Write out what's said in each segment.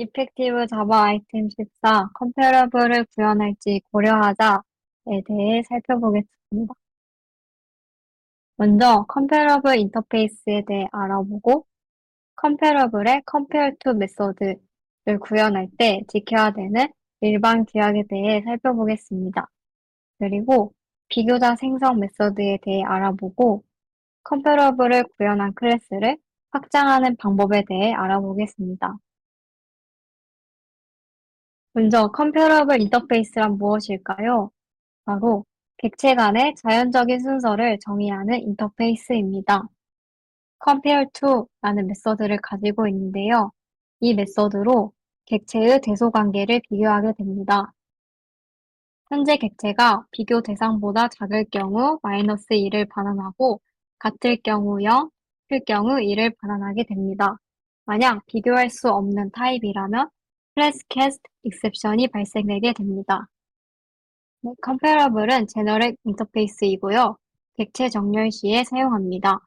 이펙티브 자바 아이템 14, 컴패러블을 구현할지 고려하자에 대해 살펴보겠습니다. 먼저 컴패러블 인터페이스에 대해 알아보고 컴패러블의 compare to 메소드를 구현할 때 지켜야 되는 일반 규약에 대해 살펴보겠습니다. 그리고 비교자 생성 메소드에 대해 알아보고 컴패러블을 구현한 클래스를 확장하는 방법에 대해 알아보겠습니다. 먼저 컴패러블 인터페이스란 무엇일까요? 바로 객체 간의 자연적인 순서를 정의하는 인터페이스입니다. compare to라는 메서드를 가지고 있는데요. 이 메서드로 객체의 대소 관계를 비교하게 됩니다. 현재 객체가 비교 대상보다 작을 경우 마이너스 1을 반환하고 같을 경우 0, 클 경우 1을 반환하게 됩니다. 만약 비교할 수 없는 타입이라면 클래스 캐스트 익셉션이 발생하게 됩니다. 네, comparable은 제너럴 인터페이스이고요. 객체 정렬 시에 사용합니다.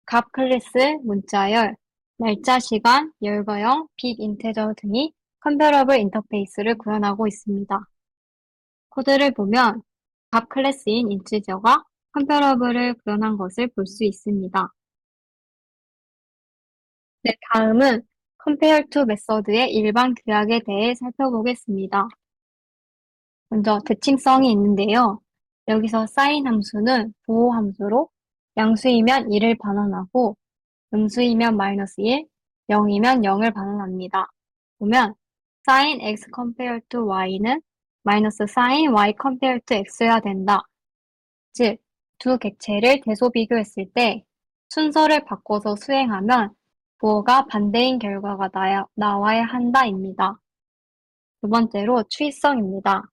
값 클래스, 문자열, 날짜, 시간, 열거형, 빅 인테저 등이 comparable 인터페이스를 구현하고 있습니다. 코드를 보면 값 클래스인 인티저가 comparable을 구현한 것을 볼 수 있습니다. 네, 다음은 compare to 메서드의 일반 규약에 대해 살펴보겠습니다. 먼저 대칭성이 있는데요. 여기서 sin 함수는 보호 함수로 양수이면 1을 반환하고 음수이면 마이너스 1, 0이면 0을 반환합니다. 보면 sin x compare to y는 마이너스 sin y compare to x여야 된다. 즉, 두 객체를 대소 비교했을 때 순서를 바꿔서 수행하면 부호가 반대인 결과가 나와야 한다입니다. 두 번째로 추이성입니다.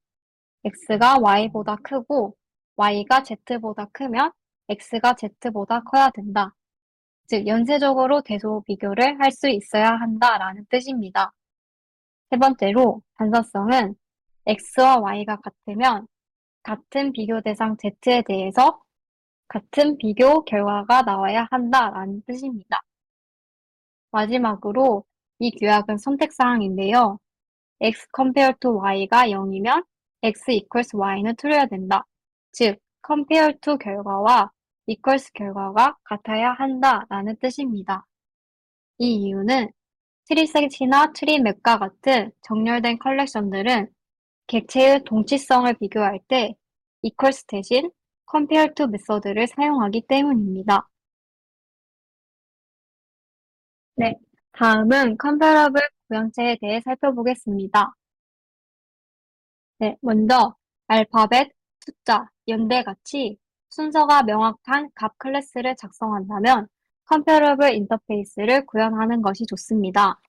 x가 y보다 크고 y가 z보다 크면 x가 z보다 커야 된다. 즉, 연쇄적으로 대소 비교를 할 수 있어야 한다라는 뜻입니다. 세 번째로 반사성은 x와 y가 같으면 같은 비교 대상 z에 대해서 같은 비교 결과가 나와야 한다라는 뜻입니다. 마지막으로 이 규약은 선택사항인데요. x compare to y가 0이면 x equals y는 true여야 된다. 즉, compare to 결과와 equals 결과가 같아야 한다라는 뜻입니다. 이 이유는 트리셋이나 트리맵과 같은 정렬된 컬렉션들은 객체의 동치성을 비교할 때 equals 대신 compare to 메서드를 사용하기 때문입니다. 네, 다음은 comparable 구형체에 대해 살펴보겠습니다. 네, 먼저 알파벳, 숫자, 연대같이 순서가 명확한 값 클래스를 작성한다면 comparable 인터페이스를 구현하는 것이 좋습니다.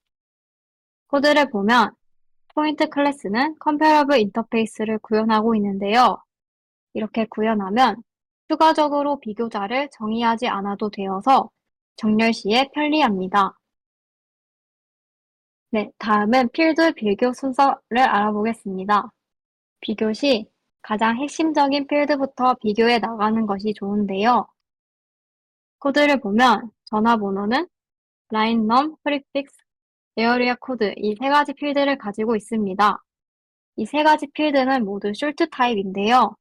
코드를 보면 포인트 클래스는 comparable 인터페이스를 구현하고 있는데요. 이렇게 구현하면 추가적으로 비교자를 정의하지 않아도 되어서 정렬 시에 편리합니다. 네, 다음은 필드 비교 순서를 알아보겠습니다. 비교 시 가장 핵심적인 필드부터 비교해 나가는 것이 좋은데요. 코드를 보면 전화번호는 라인 넘, 프리픽스, 에어리아 코드 이 세 가지 필드를 가지고 있습니다. 이 세 가지 필드는 모두 숄트 타입인데요.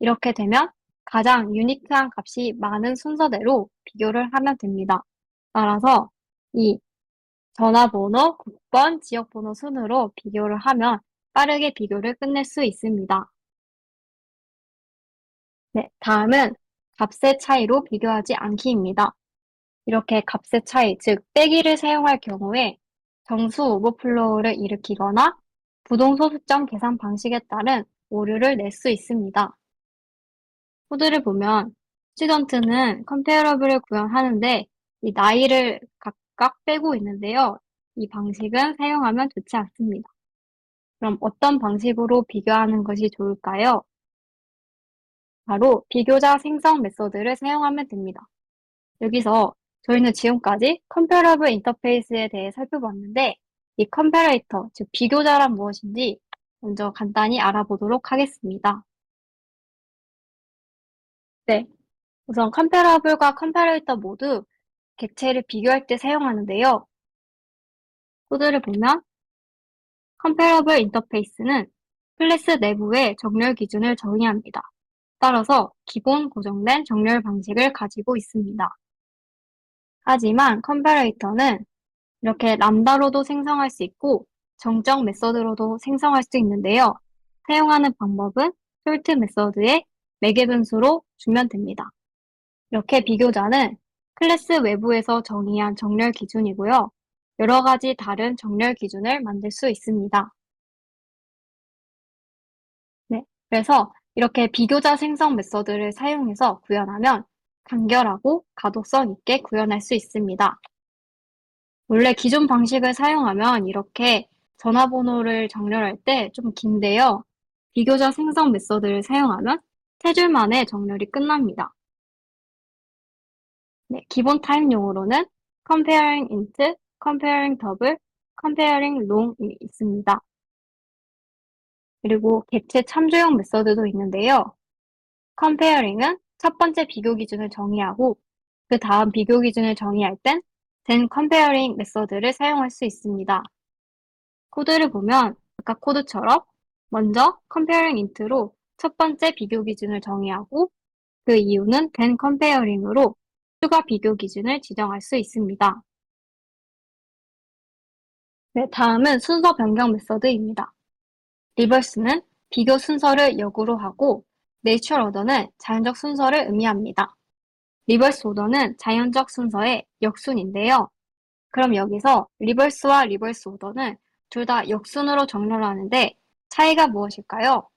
이렇게 되면 가장 유니크한 값이 많은 순서대로 비교를 하면 됩니다. 따라서 이 전화번호, 국번, 지역번호 순으로 비교를 하면 빠르게 비교를 끝낼 수 있습니다. 네, 다음은 값의 차이로 비교하지 않기입니다. 이렇게 값의 차이, 즉 빼기를 사용할 경우에 정수 오버플로우를 일으키거나 부동소수점 계산 방식에 따른 오류를 낼 수 있습니다. 코드를 보면 스튜던트는 컴페어러블을 구현하는데 이 나이를 각각 빼고 있는데요. 이 방식은 사용하면 좋지 않습니다. 그럼 어떤 방식으로 비교하는 것이 좋을까요? 바로 비교자 생성 메서드를 사용하면 됩니다. 여기서 저희는 지금까지 컴패러블 인터페이스에 대해 살펴봤는데 이 컴패레이터, 즉 비교자란 무엇인지 먼저 간단히 알아보도록 하겠습니다. 네, 우선 컴패러블과 컴패레이터 모두 객체를 비교할 때 사용하는데요. 코드를 보면 Comparable Interface는 클래스 내부의 정렬 기준을 정의합니다. 따라서 기본 고정된 정렬 방식을 가지고 있습니다. 하지만 컴패레이터는 이렇게 람다로도 생성할 수 있고 정적 메서드로도 생성할 수 있는데요. 사용하는 방법은 솔트 메서드의 매개 변수로 주면 됩니다. 이렇게 비교자는 클래스 외부에서 정의한 정렬 기준이고요. 여러 가지 다른 정렬 기준을 만들 수 있습니다. 네, 그래서 이렇게 비교자 생성 메서드를 사용해서 구현하면 간결하고 가독성 있게 구현할 수 있습니다. 원래 기존 방식을 사용하면 이렇게 전화번호를 정렬할 때 좀 긴데요. 비교자 생성 메서드를 사용하면 세 줄 만에 정렬이 끝납니다. 네, 기본 타입용으로는 comparing int, comparing double, comparing long이 있습니다. 그리고 객체 참조형 메서드도 있는데요. comparing은 첫 번째 비교 기준을 정의하고 그 다음 비교 기준을 정의할 땐 then comparing 메서드를 사용할 수 있습니다. 코드를 보면 아까 코드처럼 먼저 comparing int로 첫 번째 비교 기준을 정의하고 그 이유는 then comparing으로 추가 비교 기준을 지정할 수 있습니다. 네, 다음은 순서 변경 메서드입니다. 리버스는 비교 순서를 역으로 하고 내추럴 오더는 자연적 순서를 의미합니다. 리버스 오더는 자연적 순서의 역순인데요. 그럼 여기서 리버스와 리버스 오더는 둘 다 역순으로 정렬하는데 차이가 무엇일까요?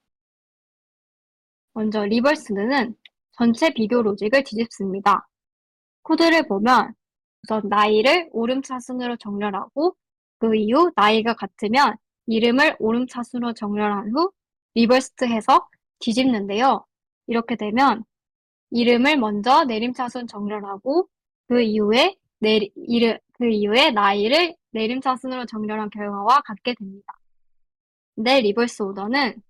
먼저 리버스는 전체 비교 로직을 뒤집습니다. 코드를 보면 우선 나이를 오름차순으로 정렬하고 그 이후 나이가 같으면 이름을 오름차순으로 정렬한 후 리버스트해서 뒤집는데요. 이렇게 되면 이름을 먼저 내림차순 정렬하고 그 이후에 나이를 내림차순으로 정렬한 결과와 같게 됩니다. 근데 리버스 오더는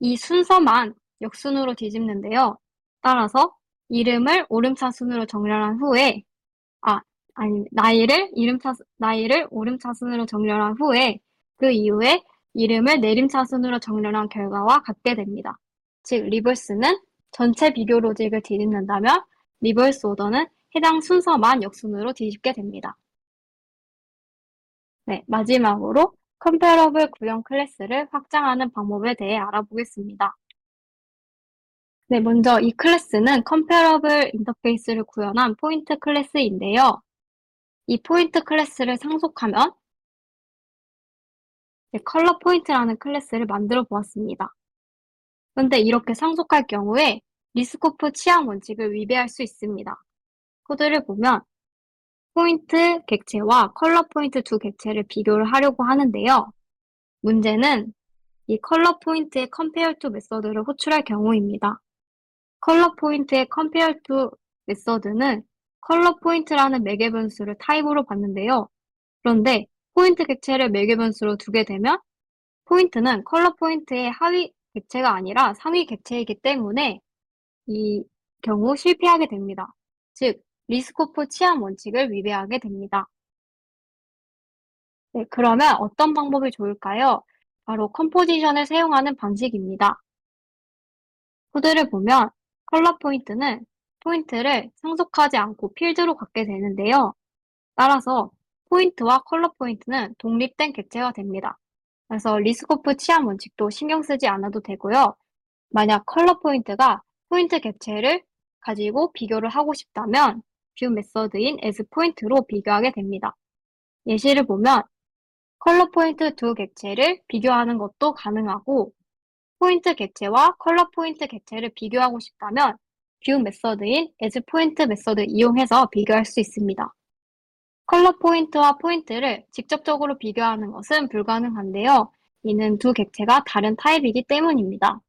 이 순서만 역순으로 뒤집는데요. 따라서 이름을 오름차순으로 정렬한 후에 아, 아니, 나이를 오름차순으로 정렬한 후에 그 이후에 이름을 내림차순으로 정렬한 결과와 같게 됩니다. 즉, 리버스는 전체 비교 로직을 뒤집는다면 리버스 오더는 해당 순서만 역순으로 뒤집게 됩니다. 네, 마지막으로 컴패러블 구형 클래스를 확장하는 방법에 대해 알아보겠습니다. 네, 먼저 이 클래스는 컴패러블 인터페이스를 구현한 포인트 클래스인데요. 이 포인트 클래스를 상속하면 컬러 포인트라는 클래스를 만들어 보았습니다. 그런데 이렇게 상속할 경우에 리스코프 취향 원칙을 위배할 수 있습니다. 코드를 보면 포인트 객체와 컬러 포인트 두 객체를 비교를 하려고 하는데요. 문제는 이 컬러 포인트의 compare to 메서드를 호출할 경우입니다. 컬러 포인트의 compare to 메서드는 컬러 포인트라는 매개 변수를 타입으로 받는데요. 그런데 포인트 객체를 매개 변수로 두게 되면 포인트는 컬러 포인트의 하위 객체가 아니라 상위 객체이기 때문에 이 경우 실패하게 됩니다. 즉, 리스코프 취함 원칙을 위배하게 됩니다. 네, 그러면 어떤 방법이 좋을까요? 바로 컴포지션을 사용하는 방식입니다. 코드를 보면 컬러 포인트는 포인트를 상속하지 않고 필드로 갖게 되는데요. 따라서 포인트와 컬러 포인트는 독립된 객체가 됩니다. 그래서 리스코프 취함 원칙도 신경 쓰지 않아도 되고요. 만약 컬러 포인트가 포인트 객체를 가지고 비교를 하고 싶다면 뷰 메서드인 as 포인트로 비교하게 됩니다. 예시를 보면 컬러 포인트 두 객체를 비교하는 것도 가능하고 포인트 객체와 컬러 포인트 객체를 비교하고 싶다면 뷰 메서드인 as 포인트 메서드 이용해서 비교할 수 있습니다. 컬러 포인트와 포인트를 직접적으로 비교하는 것은 불가능한데요. 이는 두 객체가 다른 타입이기 때문입니다.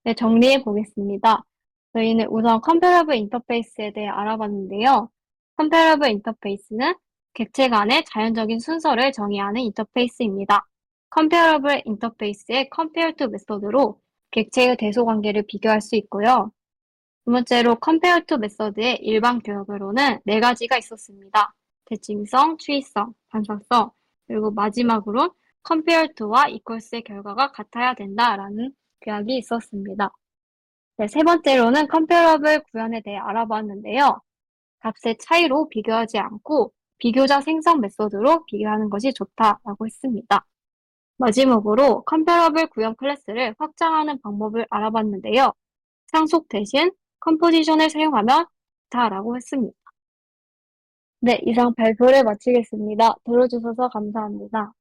네, 정리해 보겠습니다. 저희는 우선 컴패러블 인터페이스에 대해 알아봤는데요. 컴패러블 인터페이스는 객체 간의 자연적인 순서를 정의하는 인터페이스입니다. 컴패러블 인터페이스의 compare to 메서드로 객체의 대소 관계를 비교할 수 있고요. 두 번째로 compare to 메서드의 일반 규격으로는 네 가지가 있었습니다. 대칭성, 추이성, 반사성, 그리고 마지막으로 compare to와 equals의 결과가 같아야 된다라는 규약이 있었습니다. 네, 세 번째로는 comparable 구현에 대해 알아봤는데요. 값의 차이로 비교하지 않고 비교자 생성 메소드로 비교하는 것이 좋다라고 했습니다. 마지막으로 comparable 구현 클래스를 확장하는 방법을 알아봤는데요. 상속 대신 컴포지션을 사용하면 좋다라고 했습니다. 네, 이상 발표를 마치겠습니다. 들어주셔서 감사합니다.